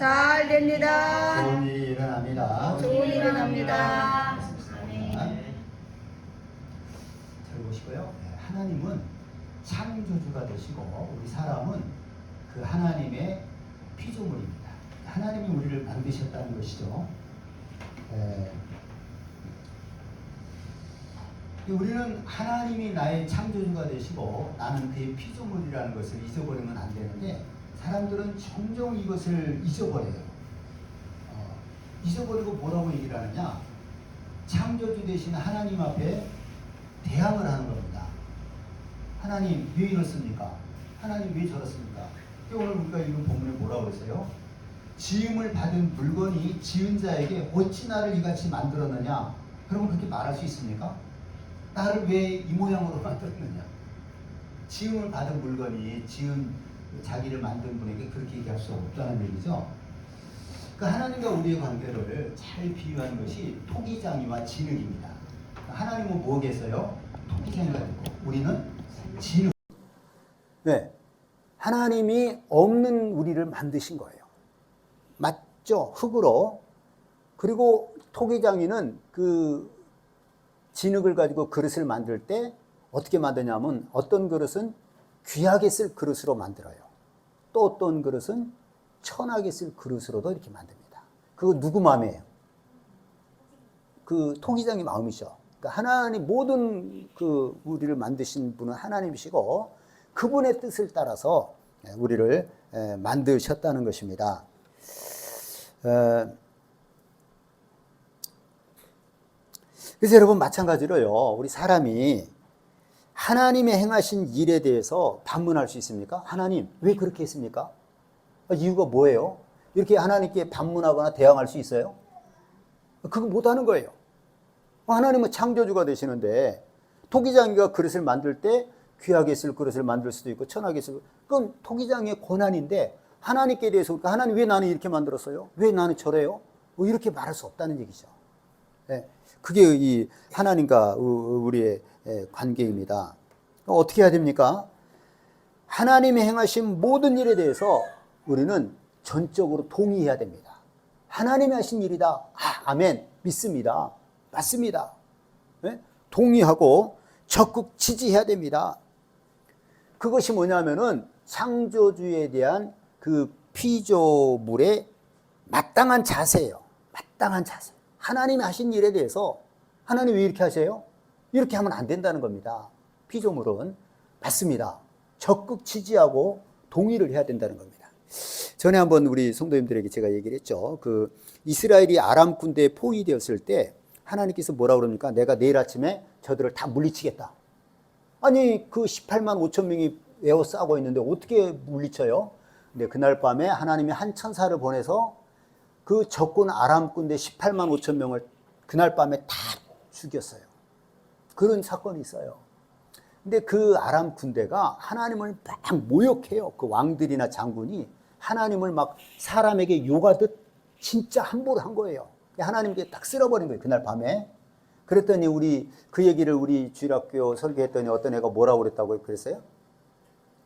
잘 됩니다. 좋은 일이 일어납니다. 좋은 일이 일어납니다. 잘 보시고요. 하나님은 창조주가 되시고 우리 사람은 그 하나님의 피조물입니다. 하나님이 우리를 만드셨다는 것이죠. 우리는 하나님이 나의 창조주가 되시고 나는 그의 피조물이라는 것을 잊어버리면 안 되는데 사람들은 종종 이것을 잊어버려요. 잊어버리고 뭐라고 얘기를 하느냐? 창조주 되신 하나님 앞에 대항을 하는 겁니다. 하나님 왜 이렇습니까? 하나님 왜 저렇습니까? 오늘 우리가 읽은 본문에 뭐라고 했어요? 지음을 받은 물건이 지은 자에게 어찌 나를 이같이 만들었느냐? 그러면 그렇게 말할 수 있습니까? 나를 왜 이 모양으로 만들었느냐? 지음을 받은 물건이 지은 자기를 만든 분에게 그렇게 얘기할 수 없다는 얘기죠. 그 하나님과 우리의 관계를 잘 비유하는 것이 토기장이와 진흙입니다. 하나님은 뭐겠어요? 토기장이가 되고 우리는 진흙. 네, 하나님이 없는 우리를 만드신 거예요. 맞죠? 흙으로. 그리고 토기장이는 그 진흙을 가지고 그릇을 만들 때 어떻게 만드냐면 어떤 그릇은 귀하게 쓸 그릇으로 만들어요. 또 어떤 그릇은 천하게 쓸 그릇으로도 이렇게 만듭니다. 그거 누구 마음이에요? 그 토기장의 마음이죠. 그러니까 하나님 모든 그 우리를 만드신 분은 하나님이시고 그분의 뜻을 따라서 우리를 만드셨다는 것입니다. 그래서 여러분 마찬가지로요. 우리 사람이 하나님의 행하신 일에 대해서 반문할 수 있습니까? 하나님 왜 그렇게 했습니까? 이유가 뭐예요? 이렇게 하나님께 반문하거나 대항할 수 있어요? 그거 못하는 거예요. 하나님은 창조주가 되시는데 토기장이가 그릇을 만들 때 귀하게 쓸 그릇을 만들 수도 있고 천하게 쓸 그건 토기장의 권한인데 하나님께 대해서 하나님 왜 나는 이렇게 만들었어요? 왜 나는 저래요? 이렇게 말할 수 없다는 얘기죠. 그게 이 하나님과 우리의 관계입니다. 어떻게 해야 됩니까? 하나님이 행하신 모든 일에 대해서 우리는 전적으로 동의해야 됩니다. 하나님이 하신 일이다. 아멘. 믿습니다. 맞습니다. 동의하고 적극 지지해야 됩니다. 그것이 뭐냐면은 창조주에 대한 그 피조물의 마땅한 자세예요. 마땅한 자세. 하나님이 하신 일에 대해서 하나님 왜 이렇게 하세요? 이렇게 하면 안 된다는 겁니다. 피조물은 맞습니다. 적극 지지하고 동의를 해야 된다는 겁니다. 전에 한번 우리 성도님들에게 제가 얘기를 했죠. 그 이스라엘이 아람 군대에 포위되었을 때 하나님께서 뭐라 그럽니까? 내가 내일 아침에 저들을 다 물리치겠다. 아니 그 18만 5천 명이 에워싸고 있는데 어떻게 물리쳐요? 근데 그날 밤에 하나님이 한 천사를 보내서 그 적군 아람 군대 18만 5천 명을 그날 밤에 다 죽였어요. 그런 사건이 있어요. 근데 그 아람 군대가 하나님을 막 모욕해요. 그 왕들이나 장군이 하나님을 막 사람에게 욕하듯 진짜 함부로 한 거예요. 하나님께 딱 쓸어버린 거예요. 그날 밤에. 그랬더니 그 얘기를 우리 주일학교 설교했더니 어떤 애가 뭐라고 그랬다고 그랬어요?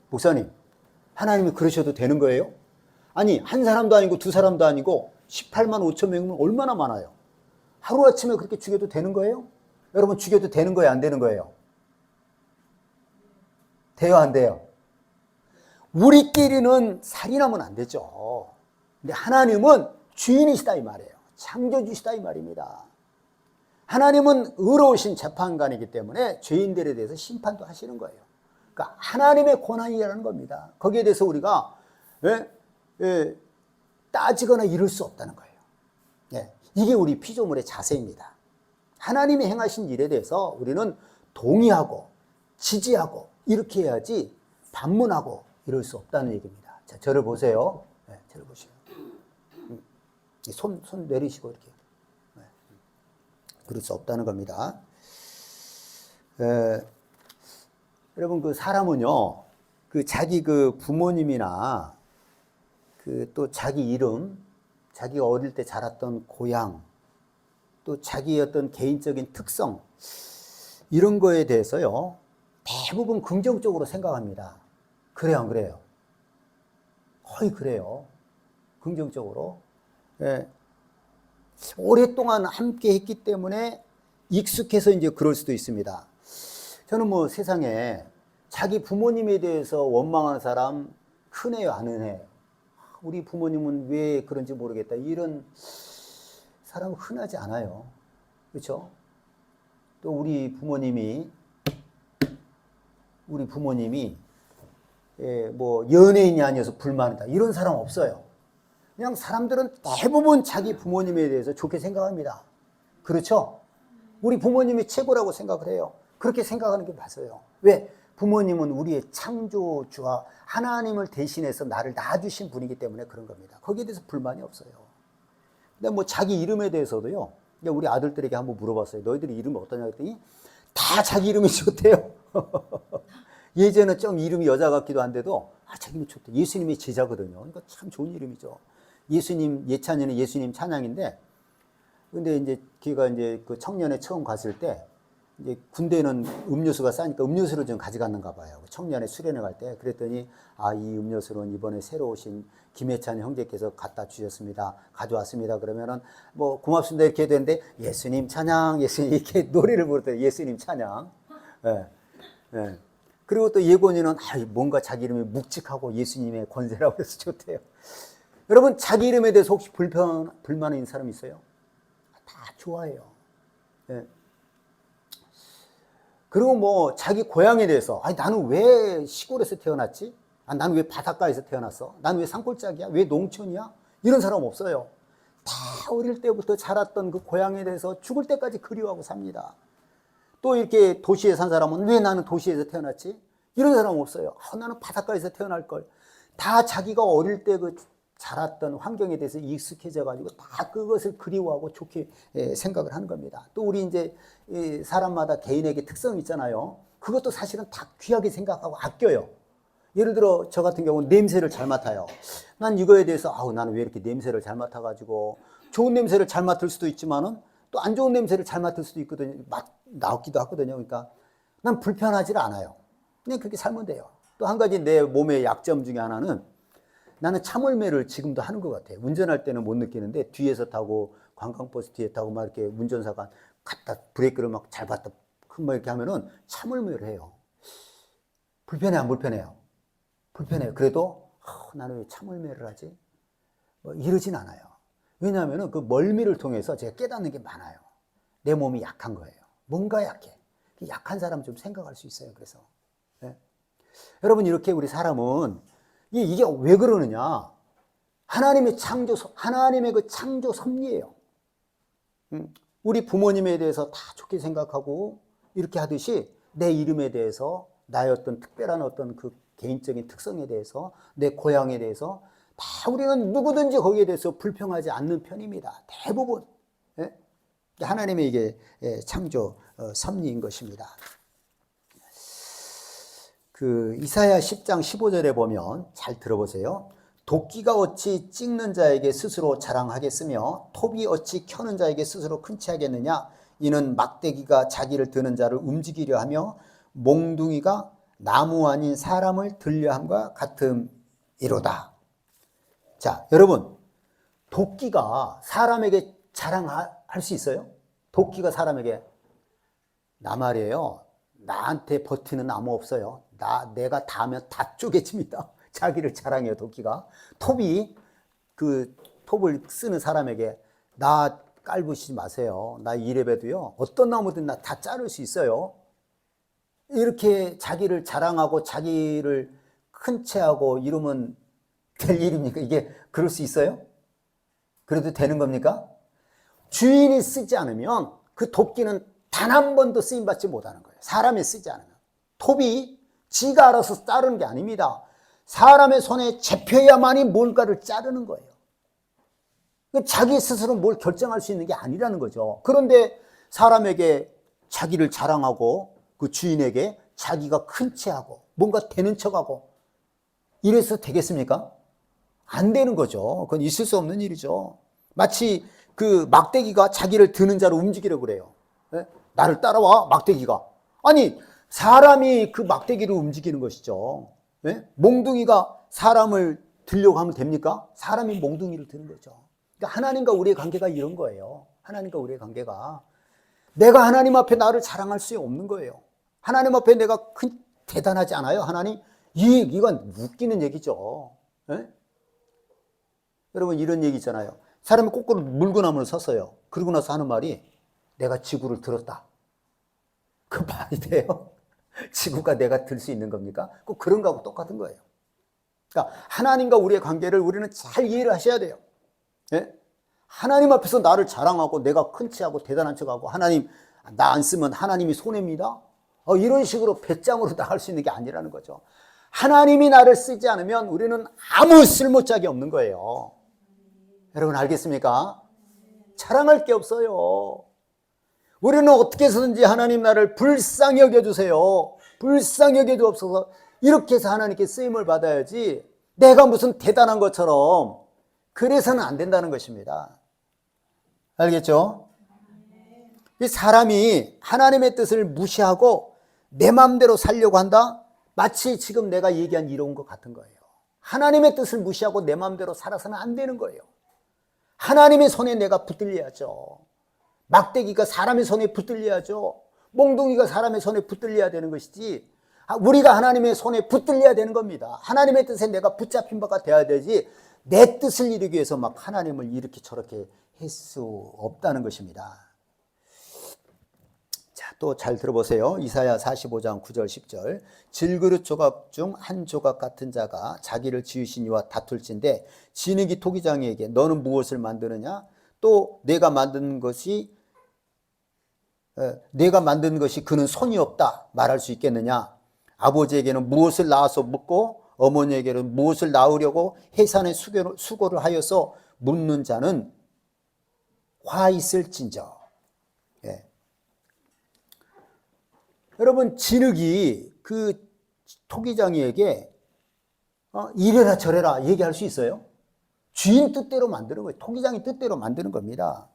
목사님, 하나님이 그러셔도 되는 거예요? 아니, 한 사람도 아니고 두 사람도 아니고 18만 5천 명이면 얼마나 많아요? 하루아침에 그렇게 죽여도 되는 거예요? 여러분 죽여도 되는 거예요? 안 되는 거예요? 돼요? 안 돼요? 우리끼리는 살인하면 안 되죠. 근데 하나님은 주인이시다 이 말이에요. 창조주시다 이 말입니다. 하나님은 의로우신 재판관이기 때문에 죄인들에 대해서 심판도 하시는 거예요. 그러니까 하나님의 권한이라는 겁니다. 거기에 대해서 우리가 따지거나 이룰 수 없다는 거예요. 이게 우리 피조물의 자세입니다. 하나님이 행하신 일에 대해서 우리는 동의하고 지지하고 이렇게 해야지 반문하고 이럴 수 없다는 얘기입니다. 자, 저를 보세요. 저를 보시요. 손 내리시고 이렇게. 그럴 수 없다는 겁니다. 여러분 그 사람은요, 그 자기 그 부모님이나 그 또 자기 이름, 자기가 어릴 때 자랐던 고향, 또 자기의 어떤 개인적인 특성 이런 거에 대해서요 대부분 긍정적으로 생각합니다. 그래요, 안 그래요? 거의 그래요. 긍정적으로. 예. 오랫동안 함께 했기 때문에 익숙해서 이제 그럴 수도 있습니다. 저는 뭐 세상에 자기 부모님에 대해서 원망하는 사람 흔해요, 안 흔해요? 우리 부모님은 왜 그런지 모르겠다. 이런 사람은 흔하지 않아요. 그렇죠? 또 우리 부모님이 뭐 연예인이 아니어서 불만이다. 이런 사람 없어요. 그냥 사람들은 대부분 자기 부모님에 대해서 좋게 생각합니다. 그렇죠? 우리 부모님이 최고라고 생각을 해요. 그렇게 생각하는 게 맞아요. 왜? 부모님은 우리의 창조주와 하나님을 대신해서 나를 낳아주신 분이기 때문에 그런 겁니다. 거기에 대해서 불만이 없어요. 근데 뭐 자기 이름에 대해서도요. 우리 아들들에게 한번 물어봤어요. 너희들이 이름이 어떠냐 했더니 다 자기 이름이 좋대요. 예전에 좀 이름이 여자 같기도 한데도 자기 이름이 좋대. 예수님의 제자거든요. 그러니까 참 좋은 이름이죠. 예수님, 예찬이는 예수님 찬양인데, 근데 이제 걔가 이제 그 청년에 처음 갔을 때, 이제 군대는 음료수가 싸니까 음료수를 좀 가져갔는가 봐요. 청년에 수련회 갈 때. 그랬더니, 이 음료수는 이번에 새로 오신 김혜찬 형제께서 갖다 주셨습니다. 가져왔습니다. 그러면은, 뭐, 고맙습니다. 이렇게 되는데, 예수님 찬양, 예수님, 이렇게 노래를 부르더니 예수님 찬양. 예. 예. 그리고 또 예곤이는, 뭔가 자기 이름이 묵직하고 예수님의 권세라고 해서 좋대요. 여러분, 자기 이름에 대해서 혹시 불만 있는 사람 있어요? 다 좋아해요. 예. 그리고 뭐, 자기 고향에 대해서, 나는 왜 시골에서 태어났지? 나는 왜 바닷가에서 태어났어? 나는 왜 산골짜기야? 왜 농촌이야? 이런 사람 없어요. 다 어릴 때부터 자랐던 그 고향에 대해서 죽을 때까지 그리워하고 삽니다. 또 이렇게 도시에 산 사람은 왜 나는 도시에서 태어났지? 이런 사람 없어요. 나는 바닷가에서 태어날걸. 다 자기가 어릴 때 그 자랐던 환경에 대해서 익숙해져가지고 다 그것을 그리워하고 좋게 생각을 하는 겁니다. 또 우리 이제 사람마다 개인에게 특성이 있잖아요. 그것도 사실은 다 귀하게 생각하고 아껴요. 예를 들어 저 같은 경우는 냄새를 잘 맡아요. 난 이거에 대해서 나는 왜 이렇게 냄새를 잘 맡아가지고 좋은 냄새를 잘 맡을 수도 있지만은 또 안 좋은 냄새를 잘 맡을 수도 있거든요. 나기도 하거든요. 그러니까 난 불편하지 않아요. 그냥 그렇게 살면 돼요. 또 한 가지 내 몸의 약점 중에 하나는 나는 참을매를 지금도 하는 것 같아요. 운전할 때는 못 느끼는데 뒤에서 타고 관광버스 뒤에 타고 막 이렇게 운전사가 갖다 브레이크를 막 잘 밟다 막 이렇게 하면은 참을매를 해요. 불편해 안 불편해요? 불편해요. 그래도 나는 왜 참을매를 하지? 뭐 이러진 않아요. 왜냐하면 그 멀미를 통해서 제가 깨닫는 게 많아요. 내 몸이 약한 거예요. 뭔가 약해. 약한 사람 좀 생각할 수 있어요. 그래서 여러분 이렇게 우리 사람은 이게 왜 그러느냐? 하나님의 그 창조 섭리예요. 우리 부모님에 대해서 다 좋게 생각하고 이렇게 하듯이 내 이름에 대해서 나의 어떤 특별한 어떤 그 개인적인 특성에 대해서 내 고향에 대해서 다 우리는 누구든지 거기에 대해서 불평하지 않는 편입니다. 대부분. 하나님의 이게 창조 섭리인 것입니다. 그 이사야 10장 15절에 보면 잘 들어보세요. 도끼가 어찌 찍는 자에게 스스로 자랑하겠으며 톱이 어찌 켜는 자에게 스스로 큰 치 하겠느냐. 이는 막대기가 자기를 드는 자를 움직이려 하며 몽둥이가 나무 아닌 사람을 들려함과 같음이로다. 자, 여러분, 도끼가 사람에게 자랑할 수 있어요? 도끼가 사람에게, 나 말이에요. 나한테 버티는 나무 없어요. 내가 닿으면 다 쪼개집니다. 자기를 자랑해요, 도끼가. 톱이 그 톱을 쓰는 사람에게 나 깔부시지 마세요. 나 이래봬도요, 어떤 나무든 나 다 자를 수 있어요. 이렇게 자기를 자랑하고 자기를 큰 채하고 이러면 될 일입니까? 이게 그럴 수 있어요? 그래도 되는 겁니까? 주인이 쓰지 않으면 그 도끼는 단 한 번도 쓰임받지 못하는 거예요. 사람이 쓰지 않으면. 톱이 지가 알아서 자르는 게 아닙니다. 사람의 손에 잡혀야만이 뭔가를 자르는 거예요. 자기 스스로 뭘 결정할 수 있는 게 아니라는 거죠. 그런데 사람에게 자기를 자랑하고 그 주인에게 자기가 큰 체하고 뭔가 되는 척하고 이래서 되겠습니까? 안 되는 거죠. 그건 있을 수 없는 일이죠. 마치 그 막대기가 자기를 드는 자로 움직이려고 그래요. 나를 따라와, 막대기가. 아니, 사람이 그 막대기를 움직이는 것이죠. 몽둥이가 사람을 들려고 하면 됩니까? 사람이 몽둥이를 드는 거죠. 그러니까 하나님과 우리의 관계가 이런 거예요. 하나님과 우리의 관계가 내가 하나님 앞에 나를 자랑할 수 없는 거예요. 하나님 앞에 내가 대단하지 않아요. 하나님, 이건 웃기는 얘기죠. 예? 여러분 이런 얘기 있잖아요. 사람이 거꾸로 물구나무를 섰어요. 그러고 나서 하는 말이 내가 지구를 들었다. 그 말이 돼요? 지구가 내가 들 수 있는 겁니까? 꼭 그런 거하고 똑같은 거예요. 그러니까 하나님과 우리의 관계를 우리는 잘 이해를 하셔야 돼요. 예? 하나님 앞에서 나를 자랑하고 내가 큰 치하고 대단한 척하고 하나님 나 안 쓰면 하나님이 손해입니다. 이런 식으로 배짱으로 나갈 수 있는 게 아니라는 거죠. 하나님이 나를 쓰지 않으면 우리는 아무 쓸모짝이 없는 거예요. 여러분 알겠습니까? 자랑할 게 없어요. 우리는 어떻게 해서든지 하나님 나를 불쌍히 여겨주세요. 불쌍히 여겨주옵소서. 이렇게 해서 하나님께 쓰임을 받아야지 내가 무슨 대단한 것처럼 그래서는 안 된다는 것입니다. 알겠죠? 이 사람이 하나님의 뜻을 무시하고 내 마음대로 살려고 한다? 마치 지금 내가 얘기한 이런 것 같은 거예요. 하나님의 뜻을 무시하고 내 마음대로 살아서는 안 되는 거예요. 하나님의 손에 내가 붙들려야죠. 막대기가 사람의 손에 붙들려야죠. 몽둥이가 사람의 손에 붙들려야 되는 것이지 우리가 하나님의 손에 붙들려야 되는 겁니다. 하나님의 뜻에 내가 붙잡힌 바가 되어야 되지 내 뜻을 이루기 위해서 막 하나님을 이렇게 저렇게 할 수 없다는 것입니다. 자, 또 잘 들어보세요. 이사야 45장 9절 10절 질그릇 조각 중 한 조각 같은 자가 자기를 지으신 이와 다툴진대 진흙이 토기장이에게 너는 무엇을 만드느냐? 또 내가 만든 것이 그는 손이 없다 말할 수 있겠느냐? 아버지에게는 무엇을 낳아서 묻고 어머니에게는 무엇을 낳으려고 해산의 수고를 하여서 묻는 자는 화 있을진저. 예. 여러분 진흙이 그 토기장이에게 이래라 저래라 얘기할 수 있어요? 주인 뜻대로 만드는 거예요. 토기장이 뜻대로 만드는 겁니다.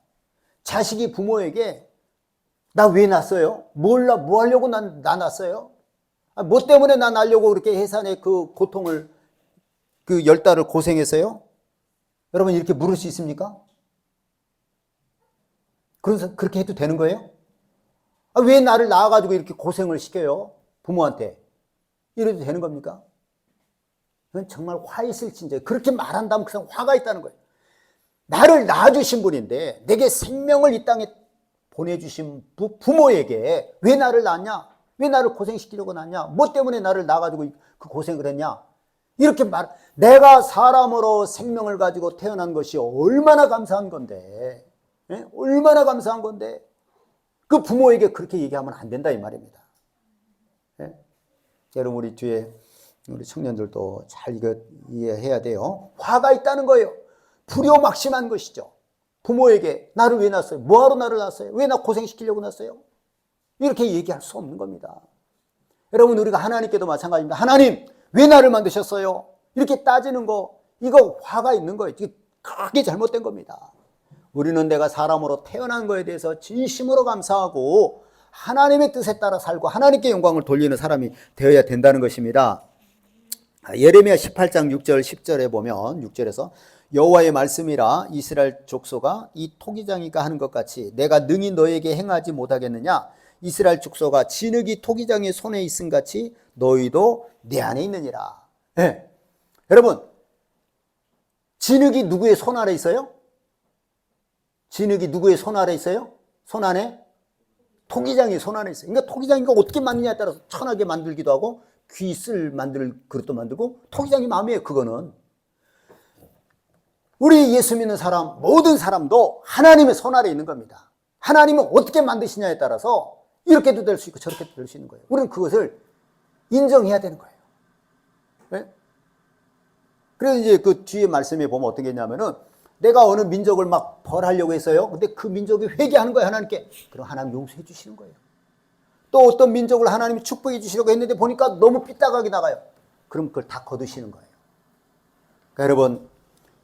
자식이 부모에게 나 왜 낳았어요? 뭐 하려고 나 낳았어요? 뭐 때문에 나 낳으려고 그렇게 해산의 그 고통을 그 10달을 고생했어요? 여러분 이렇게 물을 수 있습니까? 그래서 그렇게 해도 되는 거예요? 왜 나를 낳아가지고 이렇게 고생을 시켜요? 부모한테. 이래도 되는 겁니까? 그건 정말 화 있을진저. 그렇게 말한다면 그냥 화가 있다는 거예요. 나를 낳아주신 분인데 내게 생명을 이 땅에 보내주신 부모에게 왜 나를 낳았냐? 왜 나를 고생시키려고 낳았냐? 뭐 때문에 나를 낳아가지고 그 고생을 했냐? 이렇게 내가 사람으로 생명을 가지고 태어난 것이 얼마나 감사한 건데, 예? 얼마나 감사한 건데, 그 부모에게 그렇게 얘기하면 안 된다 이 말입니다. 예? 여러분 우리 뒤에 우리 청년들도 잘 이거 이해해야 돼요. 화가 있다는 거예요. 불효막심한 것이죠. 부모에게 나를 왜 낳았어요? 뭐하러 나를 낳았어요? 왜 나 고생시키려고 낳았어요? 이렇게 얘기할 수 없는 겁니다. 여러분 우리가 하나님께도 마찬가지입니다. 하나님 왜 나를 만드셨어요? 이렇게 따지는 거 이거 화가 있는 거예요. 이게 크게 잘못된 겁니다. 우리는 내가 사람으로 태어난 거에 대해서 진심으로 감사하고 하나님의 뜻에 따라 살고 하나님께 영광을 돌리는 사람이 되어야 된다는 것입니다. 예레미야 18장 6절 10절에 보면 6절에서 여호와의 말씀이라 이스라엘 족속아 이 토기장이가 하는 것 같이 내가 능히 너에게 행하지 못하겠느냐? 이스라엘 족속아 진흙이 토기장의 손에 있음 같이 너희도 내 안에 있느니라. 네. 여러분 진흙이 누구의 손 아래 있어요? 진흙이 누구의 손 아래 있어요? 손 안에? 토기장의 손 안에 있어요. 그러니까 토기장이가 어떻게 만드냐에 따라서 천하게 만들기도 하고 귀쓸 만들 그릇도 만들고 토기장이 마음이에요. 그거는 우리 예수 믿는 사람 모든 사람도 하나님의 손 아래 있는 겁니다. 하나님은 어떻게 만드시냐에 따라서 이렇게도 될 수 있고 저렇게도 될 수 있는 거예요. 우리는 그것을 인정해야 되는 거예요. 네? 그래서 이제 그 뒤에 말씀에 보면 어떤 게 있냐면은 내가 어느 민족을 막 벌하려고 했어요. 근데 그 민족이 회개하는 거예요, 하나님께. 그럼 하나님 용서해 주시는 거예요. 또 어떤 민족을 하나님이 축복해 주시려고 했는데 보니까 너무 삐딱하게 나가요. 그럼 그걸 다 거두시는 거예요. 그러니까 여러분,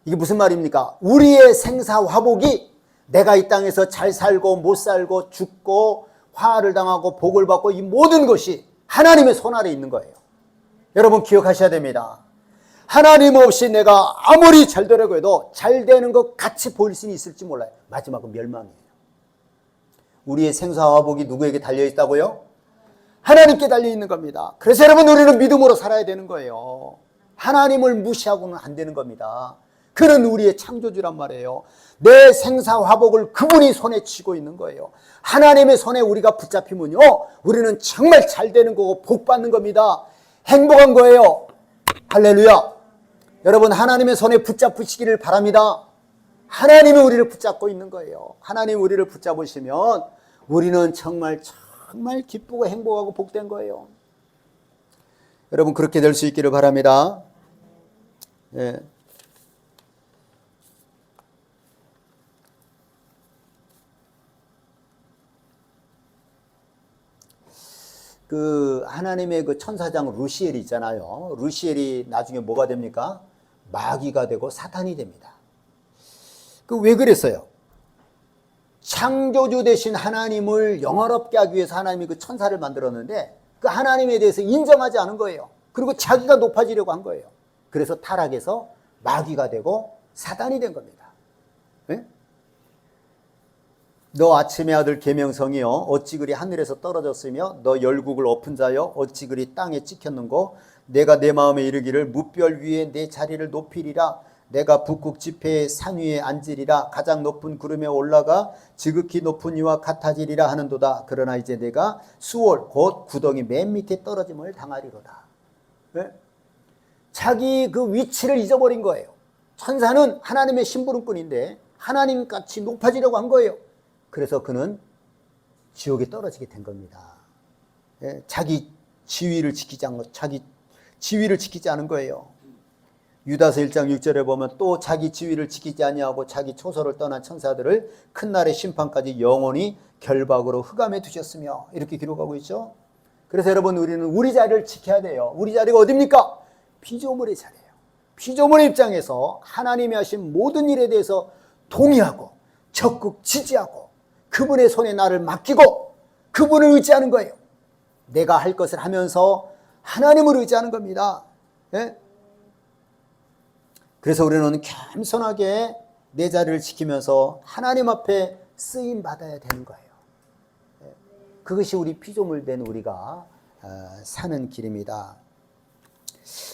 이게 무슨 말입니까? 우리의 생사화복이 내가 이 땅에서 잘 살고 못 살고 죽고 화를 당하고 복을 받고 이 모든 것이 하나님의 손 아래 있는 거예요. 여러분 기억하셔야 됩니다. 하나님 없이 내가 아무리 잘 되려고 해도 잘 되는 것 같이 보일 수는 있을지 몰라요. 마지막은 멸망이에요. 우리의 생사와 복이 누구에게 달려있다고요? 하나님께 달려있는 겁니다. 그래서 여러분, 우리는 믿음으로 살아야 되는 거예요. 하나님을 무시하고는 안 되는 겁니다. 그는 우리의 창조주란 말이에요. 내 생사화복을 그분이 손에 쥐고 있는 거예요. 하나님의 손에 우리가 붙잡히면요, 우리는 정말 잘 되는 거고 복 받는 겁니다. 행복한 거예요. 할렐루야. 여러분, 하나님의 손에 붙잡으시기를 바랍니다. 하나님이 우리를 붙잡고 있는 거예요. 하나님이 우리를 붙잡으시면 우리는 정말 기쁘고 행복하고 복된 거예요. 여러분, 그렇게 될 수 있기를 바랍니다. 예. 하나님의 그 천사장 루시엘이 있잖아요. 루시엘이 나중에 뭐가 됩니까? 마귀가 되고 사탄이 됩니다. 왜 그랬어요? 창조주 되신 하나님을 영화롭게 하기 위해서 하나님이 그 천사를 만들었는데 그 하나님에 대해서 인정하지 않은 거예요. 그리고 자기가 높아지려고 한 거예요. 그래서 타락해서 마귀가 되고 사탄이 된 겁니다. 네? 너 아침의 아들 계명성이여 어찌 그리 하늘에서 떨어졌으며 너 열국을 엎은 자여 어찌 그리 땅에 찍혔는고 내가 내 마음에 이르기를 무별 위에 내 자리를 높이리라 내가 북극 지폐의 산 위에 앉으리라 가장 높은 구름에 올라가 지극히 높은 이와 같아지리라 하는도다. 그러나 이제 내가 수월 곧 구덩이 맨 밑에 떨어짐을 당하리로다. 네? 자기 그 위치를 잊어버린 거예요. 천사는 하나님의 심부름꾼인데 하나님같이 높아지려고 한 거예요. 그래서 그는 지옥에 떨어지게 된 겁니다. 예, 자기 지위를 지키지 않은 거예요. 유다서 1장 6절에 보면 또 자기 지위를 지키지 아니하고 자기 초소를 떠난 천사들을 큰 날의 심판까지 영원히 결박으로 흑암에 두셨으며 이렇게 기록하고 있죠. 그래서 여러분, 우리는 우리 자리를 지켜야 돼요. 우리 자리가 어딥니까? 피조물의 자리예요. 피조물의 입장에서 하나님이 하신 모든 일에 대해서 동의하고 적극 지지하고 그분의 손에 나를 맡기고 그분을 의지하는 거예요. 내가 할 것을 하면서 하나님을 의지하는 겁니다. 예? 그래서 우리는 겸손하게 내 자리를 지키면서 하나님 앞에 쓰임 받아야 되는 거예요. 예? 그것이 우리 피조물 된 우리가 사는 길입니다.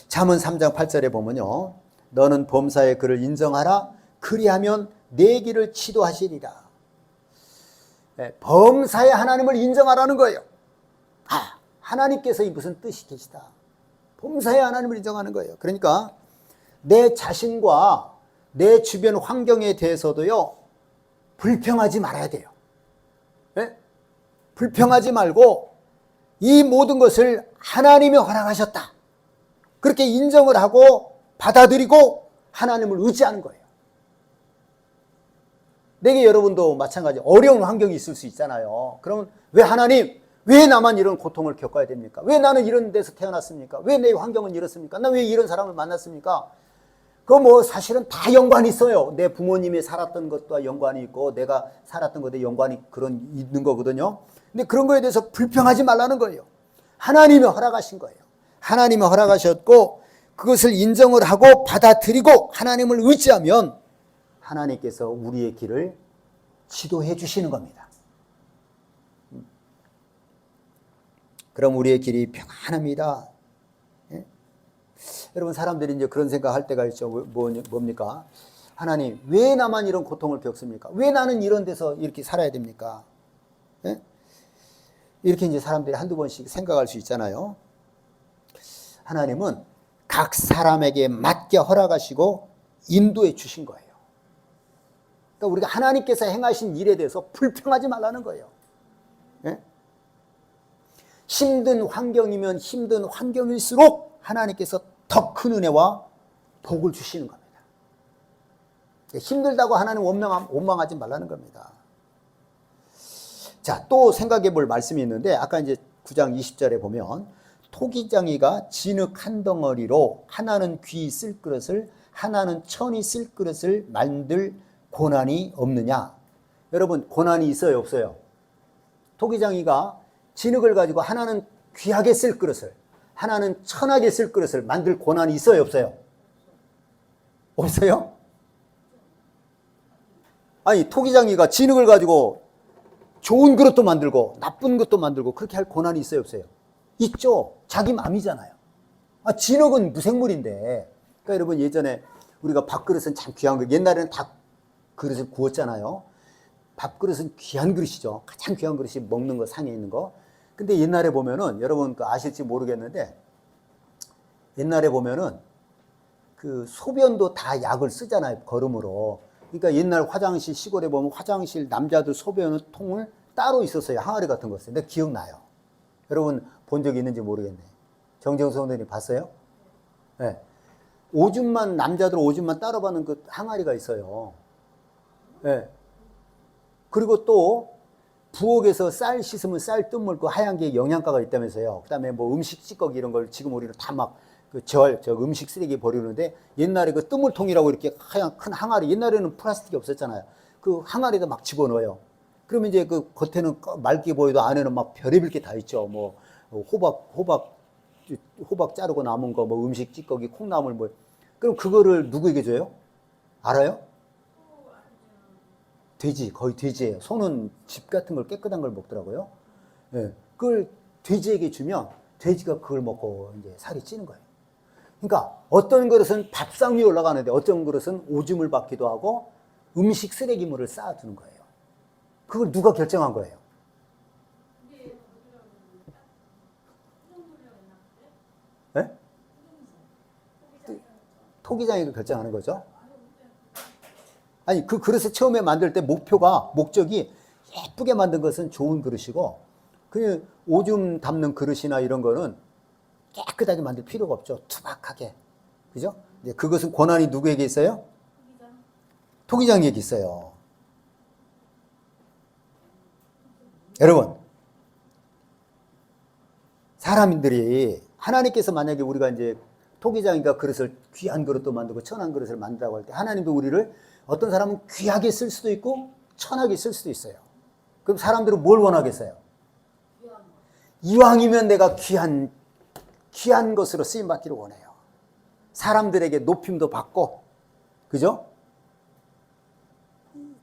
잠언 3장 8절에 보면요, 너는 범사의 그를 인정하라 그리하면 내 길을 치도하시리라. 네, 범사의 하나님을 인정하라는 거예요. 하나님께서 무슨 뜻이 계시다. 범사의 하나님을 인정하는 거예요. 그러니까 내 자신과 내 주변 환경에 대해서도요, 불평하지 말아야 돼요. 네? 불평하지 말고 이 모든 것을 하나님이 허락하셨다. 그렇게 인정을 하고 받아들이고 하나님을 의지하는 거예요. 내게 여러분도 마찬가지 어려운 환경이 있을 수 있잖아요. 그러면 왜 하나님, 왜 나만 이런 고통을 겪어야 됩니까? 왜 나는 이런 데서 태어났습니까? 왜 내 환경은 이렇습니까? 나 왜 이런 사람을 만났습니까? 그거 사실은 다 연관이 있어요. 내 부모님이 살았던 것과 연관이 있고 내가 살았던 것에 연관이 있는 거거든요. 근데 그런 거에 대해서 불평하지 말라는 거예요. 하나님이 허락하신 거예요. 하나님이 허락하셨고 그것을 인정을 하고 받아들이고 하나님을 의지하면 하나님께서 우리의 길을 지도해 주시는 겁니다. 그럼 우리의 길이 평안합니다. 예? 여러분, 사람들이 이제 그런 생각할 때가 있죠. 뭡니까? 하나님, 왜 나만 이런 고통을 겪습니까? 왜 나는 이런 데서 이렇게 살아야 됩니까? 예? 이렇게 이제 사람들이 한두 번씩 생각할 수 있잖아요. 하나님은 각 사람에게 맞게 허락하시고 인도해 주신 거예요. 그러니까 우리가 하나님께서 행하신 일에 대해서 불평하지 말라는 거예요. 예? 힘든 환경이면 힘든 환경일수록 하나님께서 더 큰 은혜와 복을 주시는 겁니다. 힘들다고 하나님 원망하지 말라는 겁니다. 자, 또 생각해 볼 말씀이 있는데 아까 이제 9장 20절에 보면 토기장이가 진흙 한 덩어리로 하나는 귀 쓸 그릇을 하나는 천이 쓸 그릇을 만들 고난이 없느냐? 여러분, 고난이 있어요, 없어요? 토기장이가 진흙을 가지고 하나는 귀하게 쓸 그릇을 하나는 천하게 쓸 그릇을 만들 고난이 있어요, 없어요? 없어요? 아니, 토기장이가 진흙을 가지고 좋은 그릇도 만들고 나쁜 것도 만들고 그렇게 할 권한이 있어요, 없어요? 있죠. 자기 맘이잖아요. 진흙은 무생물인데. 그러니까 여러분, 예전에 우리가 밥그릇은 참 귀한 거, 옛날에는 다 그릇을 구웠잖아요. 밥그릇은 귀한 그릇이죠. 가장 귀한 그릇이 먹는 거, 상에 있는 거. 근데 옛날에 보면은, 여러분 아실지 모르겠는데, 옛날에 보면은 그 소변도 다 약을 쓰잖아요, 거름으로. 그러니까 옛날 화장실, 시골에 보면 화장실 남자들 소변 통을 따로 있었어요. 항아리 같은 거 있어요. 근데 기억나요. 여러분 본 적이 있는지 모르겠네. 정정수 선생님 봤어요? 네. 오줌만, 남자들 오줌만 따로 받는 그 항아리가 있어요. 네. 그리고 또 부엌에서 쌀 씻으면 쌀 뜸물 그 하얀 게 영양가가 있다면서요. 그 다음에 뭐 음식 찌꺼기 이런 걸 지금 우리는 다 막 그 저 음식 쓰레기 버리는데, 옛날에 그 뜸물통이라고 이렇게 하얀 큰 항아리, 옛날에는 플라스틱이 없었잖아요. 그 항아리에다 막 집어넣어요. 그러면 이제 그 겉에는 맑게 보여도 안에는 막 별의별 게 다 있죠. 뭐 호박 자르고 남은 거, 뭐 음식 찌꺼기, 콩나물 뭐. 그럼 그거를 누구에게 줘요? 알아요? 돼지, 거의 돼지예요. 소는 집 같은 걸 깨끗한 걸 먹더라고요. 예. 그걸 돼지에게 주면 돼지가 그걸 먹고 이제 살이 찌는 거예요. 그러니까 어떤 그릇은 밥상 위에 올라가는데 어떤 그릇은 오줌을 받기도 하고 음식 쓰레기물을 쌓아두는 거예요. 그걸 누가 결정한 거예요? 네? 토기장이 결정하는 거죠. 아니, 그 그릇을 처음에 만들 때 목적이 예쁘게 만든 것은 좋은 그릇이고, 그냥 오줌 담는 그릇이나 이런 거는 깨끗하게 만들 필요가 없죠. 투박하게. 그죠? 이제 그것은 권한이 누구에게 있어요? 토기장에게 있어요. 여러분, 사람들이, 하나님께서 만약에 우리가 이제 토기장이가 그릇을, 귀한 그릇도 만들고 천한 그릇을 만들라고 할 때, 하나님도 우리를 어떤 사람은 귀하게 쓸 수도 있고 천하게 쓸 수도 있어요. 그럼 사람들은 뭘 원하겠어요? 이왕이면 내가 귀한 것으로 쓰임받기를 원해요. 사람들에게 높임도 받고, 그죠?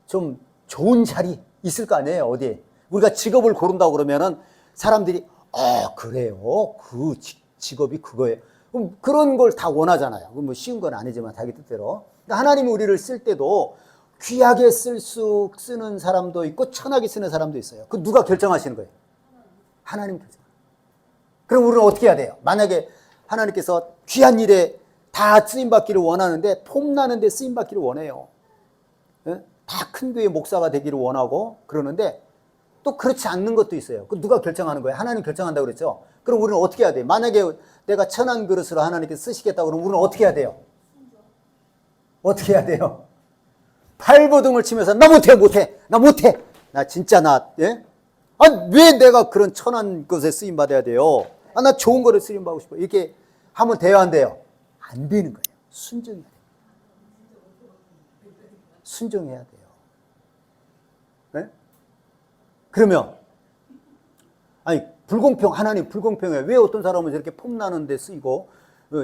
좀 좋은 자리 있을 거 아니에요, 어디에. 우리가 직업을 고른다고 그러면은 사람들이, 그래요? 그 직업이 그거예요. 그럼 그런 걸 다 원하잖아요. 뭐 쉬운 건 아니지만 자기 뜻대로. 그러니까 하나님이 우리를 쓸 때도 귀하게 쓰는 사람도 있고 천하게 쓰는 사람도 있어요. 그 누가 결정하시는 거예요? 하나님 결정. 그럼 우리는 어떻게 해야 돼요? 만약에 하나님께서 귀한 일에 다 쓰임받기를 원하는데, 폼나는데 쓰임받기를 원해요. 예? 다 큰 교회 목사가 되기를 원하고 그러는데 또 그렇지 않는 것도 있어요. 그 누가 결정하는 거예요? 하나님 결정한다고 그랬죠. 그럼 우리는 어떻게 해야 돼요? 만약에 내가 천한 그릇으로 하나님께서 쓰시겠다고 그러면 우리는 어떻게 해야 돼요? 어떻게 해야 돼요? 발버둥을 치면서 나 못해. 나 진짜 예? 왜 내가 그런 천한 것에 쓰임 받아야 돼요? 나 좋은 거를 쓰임 받고 싶어. 이렇게 하면 돼요, 안 돼요? 안 되는 거예요. 순종해야 돼요. 순종해야 돼요. 네? 그러면 하나님 불공평해. 왜 어떤 사람은 저렇게 폼나는 데 쓰이고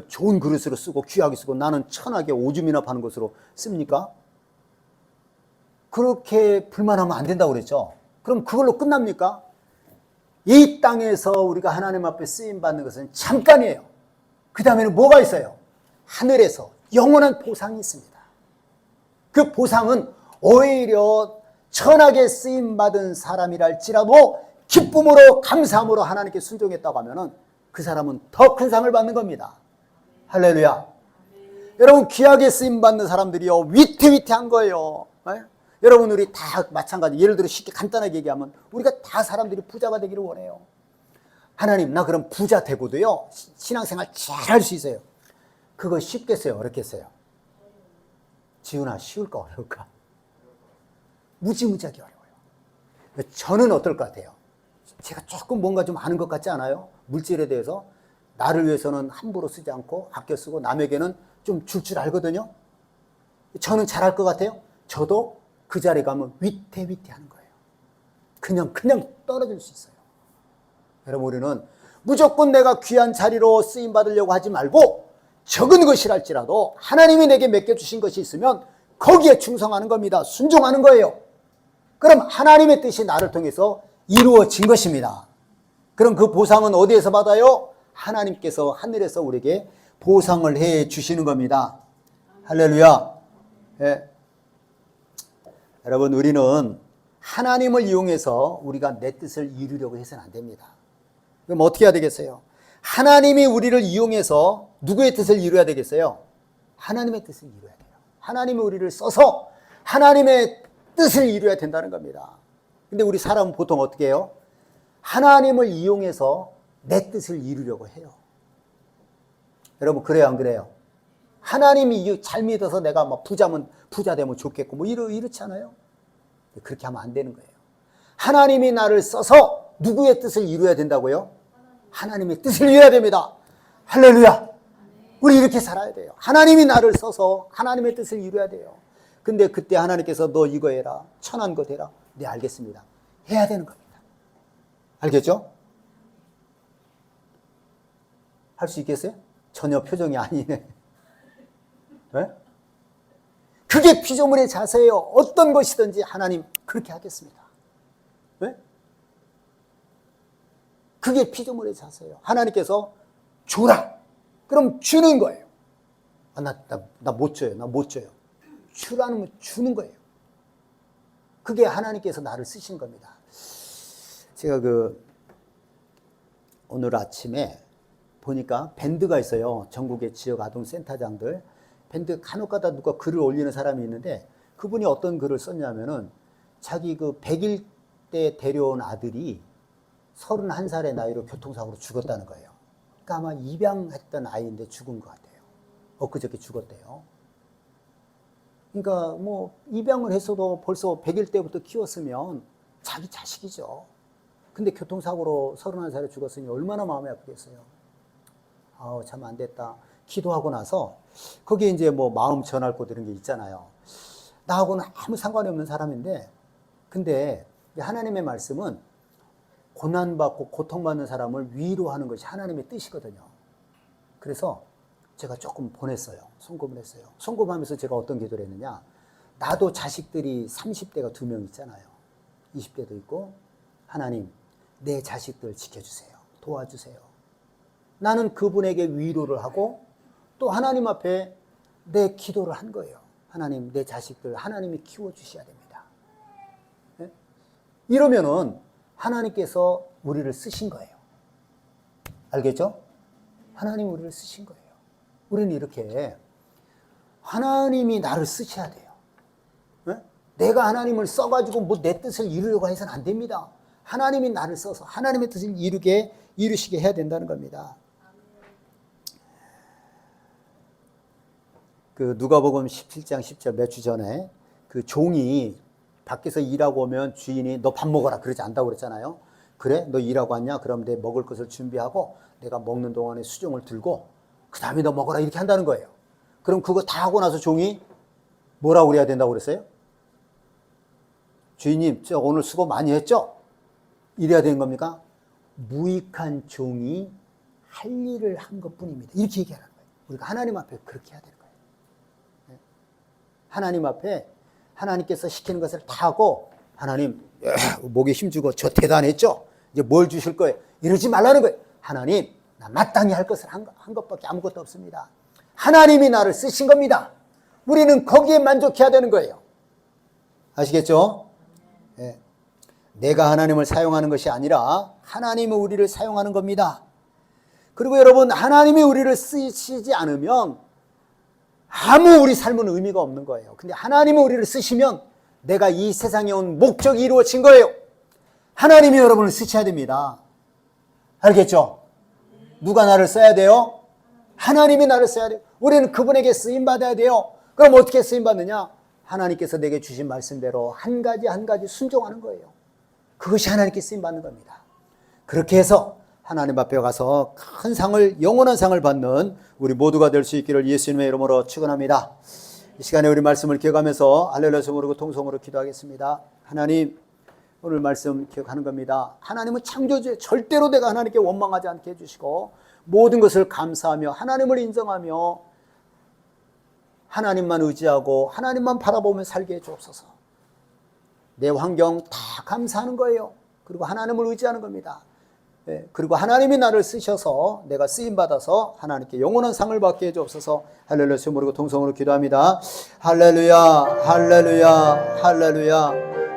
좋은 그릇으로 쓰고 귀하게 쓰고 나는 천하게 오줌이나 파는 것으로 씁니까? 그렇게 불만하면 안 된다고 그랬죠. 그럼 그걸로 끝납니까? 이 땅에서 우리가 하나님 앞에 쓰임받는 것은 잠깐이에요. 그 다음에는 뭐가 있어요? 하늘에서 영원한 보상이 있습니다. 그 보상은 오히려 천하게 쓰임받은 사람이랄지라도 기쁨으로 감사함으로 하나님께 순종했다고 하면은 그 사람은 더 큰 상을 받는 겁니다. 할렐루야. 여러분, 귀하게 쓰임받는 사람들이요, 위태위태한 거예요. 네? 여러분, 우리 다 마찬가지. 예를 들어 쉽게 간단하게 얘기하면 우리가 다 사람들이 부자가 되기를 원해요. 하나님, 나 그럼 부자 되고도요 신앙생활 잘 할 수 있어요. 그거 쉽겠어요, 어렵겠어요? 지훈아, 쉬울까 어려울까? 무지무지하게 어려워요. 저는 어떨 것 같아요? 제가 조금 뭔가 좀 아는 것 같지 않아요? 물질에 대해서. 나를 위해서는 함부로 쓰지 않고 아껴 쓰고 남에게는 좀 줄 알거든요. 저는 잘할 것 같아요? 저도 그 자리에 가면 위태위태하는 거예요. 그냥 떨어질 수 있어요. 여러분, 우리는 무조건 내가 귀한 자리로 쓰임 받으려고 하지 말고 적은 것이랄지라도 하나님이 내게 맡겨주신 것이 있으면 거기에 충성하는 겁니다. 순종하는 거예요. 그럼 하나님의 뜻이 나를 통해서 이루어진 것입니다. 그럼 그 보상은 어디에서 받아요? 하나님께서 하늘에서 우리에게 보상을 해 주시는 겁니다. 할렐루야. 예. 여러분, 우리는 하나님을 이용해서 우리가 내 뜻을 이루려고 해서는 안 됩니다. 그럼 어떻게 해야 되겠어요? 하나님이 우리를 이용해서 누구의 뜻을 이루어야 되겠어요? 하나님의 뜻을 이루어야 돼요. 하나님이 우리를 써서 하나님의 뜻을 이루어야 된다는 겁니다. 근데 우리 사람은 보통 어떻게 해요? 하나님을 이용해서 내 뜻을 이루려고 해요. 여러분, 그래요, 안 그래요? 하나님이 잘 믿어서 내가 막 부자 되면 좋겠고 뭐 이렇지 않아요? 그렇게 하면 안 되는 거예요. 하나님이 나를 써서 누구의 뜻을 이루어야 된다고요? 하나님의 뜻을 이루어야 됩니다. 할렐루야. 우리 이렇게 살아야 돼요. 하나님이 나를 써서 하나님의 뜻을 이루어야 돼요. 근데 그때 하나님께서 너 이거 해라, 천한 것 해라. 네, 알겠습니다. 해야 되는 겁니다. 알겠죠? 할 수 있겠어요? 전혀 표정이 아니네. 네? 그게 피조물의 자세예요. 어떤 것이든지 하나님 그렇게 하겠습니다. 네? 그게 피조물의 자세예요. 하나님께서 줘라. 그럼 주는 거예요. 나 못 줘요. 나 못 줘요. 주라는 건 주는 거예요. 그게 하나님께서 나를 쓰신 겁니다. 제가 오늘 아침에 보니까 밴드가 있어요. 전국의 지역 아동센터장들. 밴드 간혹가다 누가 글을 올리는 사람이 있는데 그분이 어떤 글을 썼냐면은 자기 100일 때 데려온 아들이 31살의 나이로 교통사고로 죽었다는 거예요. 그러니까 아마 입양했던 아이인데 죽은 것 같아요. 엊그저께 죽었대요. 그러니까 뭐 입양을 했어도 벌써 100일 때부터 키웠으면 자기 자식이죠. 근데 교통사고로 31살에 죽었으니 얼마나 마음이 아프겠어요. 아우, 참 안 됐다. 기도하고 나서 거기에 이제 뭐 마음 전할 곳 이런 게 있잖아요. 나하고는 아무 상관이 없는 사람인데 근데 하나님의 말씀은 고난받고 고통받는 사람을 위로하는 것이 하나님의 뜻이거든요. 그래서 제가 조금 보냈어요. 송금을 했어요. 송금하면서 제가 어떤 기도를 했느냐. 나도 자식들이 30대가 2명 있잖아요. 20대도 있고 하나님 내 자식들 지켜주세요. 도와주세요. 나는 그분에게 위로를 하고 또 하나님 앞에 내 기도를 한 거예요. 하나님 내 자식들 하나님이 키워주셔야 됩니다. 네? 이러면은 하나님께서 우리를 쓰신 거예요. 알겠죠? 하나님 우리를 쓰신 거예요. 우리는 이렇게 하나님이 나를 쓰셔야 돼요. 네? 내가 하나님을 써가지고 뭐 내 뜻을 이루려고 해서는 안 됩니다. 하나님이 나를 써서 하나님의 뜻을 이루시게 해야 된다는 겁니다. 누가복음 17장 10절 몇 주 전에 종이 밖에서 일하고 오면 주인이 너 밥 먹어라 그러지 않다고 그랬잖아요. 그래? 너 일하고 왔냐? 그럼 내 먹을 것을 준비하고 내가 먹는 동안에 수종을 들고 그 다음에 너 먹어라 이렇게 한다는 거예요. 그럼 그거 다 하고 나서 종이 뭐라고 그래야 된다고 그랬어요? 주인님, 저 오늘 수고 많이 했죠? 이래야 되는 겁니까? 무익한 종이 할 일을 한 것뿐입니다. 이렇게 얘기하는 거예요. 우리가 하나님 앞에 그렇게 해야 되는 거예요. 하나님 앞에 하나님께서 시키는 것을 다 하고 하나님 목에 힘주고 저 대단했죠? 이제 뭘 주실 거예요? 이러지 말라는 거예요. 하나님 나 마땅히 할 것을 한 것밖에 아무것도 없습니다. 하나님이 나를 쓰신 겁니다. 우리는 거기에 만족해야 되는 거예요. 아시겠죠? 네. 내가 하나님을 사용하는 것이 아니라 하나님이 우리를 사용하는 겁니다. 그리고 여러분 하나님이 우리를 쓰시지 않으면 아무 우리 삶은 의미가 없는 거예요. 근데 하나님이 우리를 쓰시면 내가 이 세상에 온 목적이 이루어진 거예요. 하나님이 여러분을 쓰셔야 됩니다. 알겠죠? 누가 나를 써야 돼요? 하나님이 나를 써야 돼요. 우리는 그분에게 쓰임받아야 돼요. 그럼 어떻게 쓰임받느냐? 하나님께서 내게 주신 말씀대로 한 가지 한 가지 순종하는 거예요. 그것이 하나님께 쓰임받는 겁니다. 그렇게 해서 하나님 앞에 가서 큰 상을, 영원한 상을 받는 우리 모두가 될 수 있기를 예수님의 이름으로 축원합니다. 이 시간에 우리 말씀을 기억하면서 할렐루야 성으로 통성으로 기도하겠습니다. 하나님, 오늘 말씀 기억하는 겁니다. 하나님은 창조주에 절대로 내가 하나님께 원망하지 않게 해주시고 모든 것을 감사하며 하나님을 인정하며 하나님만 의지하고 하나님만 바라보며 살게 해주옵소서. 내 환경 다 감사하는 거예요. 그리고 하나님을 의지하는 겁니다. 그리고 하나님이 나를 쓰셔서 내가 쓰임받아서 하나님께 영원한 상을 받게 해주옵소서. 할렐루야. 주 모르고 동성으로 기도합니다. 할렐루야, 할렐루야, 할렐루야,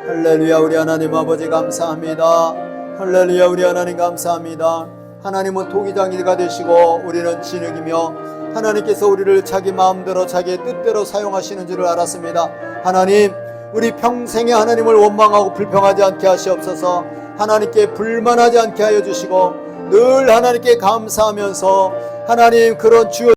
할렐루야. 우리 하나님 아버지 감사합니다. 할렐루야. 우리 하나님 감사합니다. 하나님은 토기장이가 되시고 우리는 진흙이며 하나님께서 우리를 자기 마음대로 자기의 뜻대로 사용하시는 줄을 알았습니다. 하나님, 우리 평생에 하나님을 원망하고 불평하지 않게 하시옵소서. 하나님께 불만하지 않게 하여 주시고 늘 하나님께 감사하면서 하나님 그런 주여